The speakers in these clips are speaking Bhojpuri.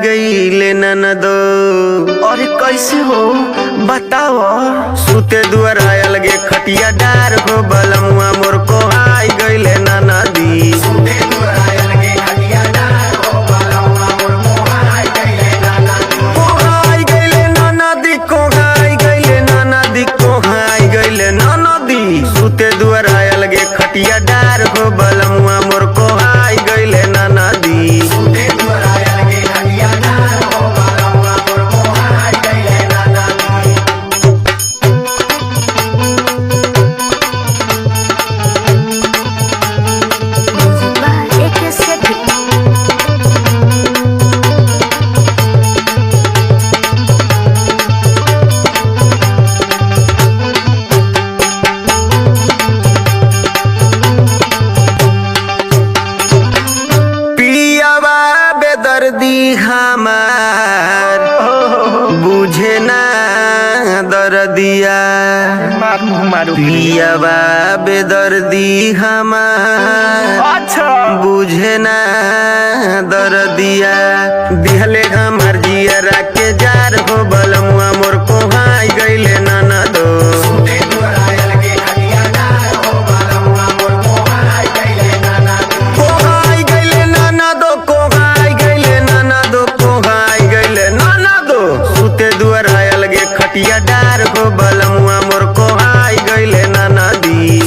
गईले ननदो। अरे कैसे हो बताओ। सुते दुआर आयल गे खटिया डार हो बलमुआ मोर को आई गईले ननदी। सुते दुआर आयल गे खटिया डार हो बलमुआ मोर को आई गईले ननदी। दर्दी हमार बुझे ना दर्दिया। पियावा बेदर्दी हमार अच्छा बुझे ना दर्दिया। दिहले हमार जियरा के जार हो बलमुआ मोर को आई गईले ननदो। खटिया डार हो बलमुआ मोर को आई गईले ननदी।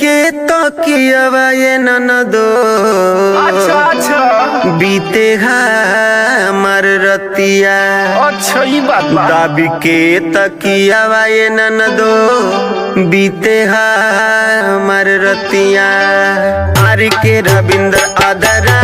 के तो कियावा ये ननदो। अच्छा अच्छा बीते हमर रतिया। अच्छा ये बात बा। दाबी के तकियावा ये ननदो बीते हमर रतिया। आर के रविंद्र आदरा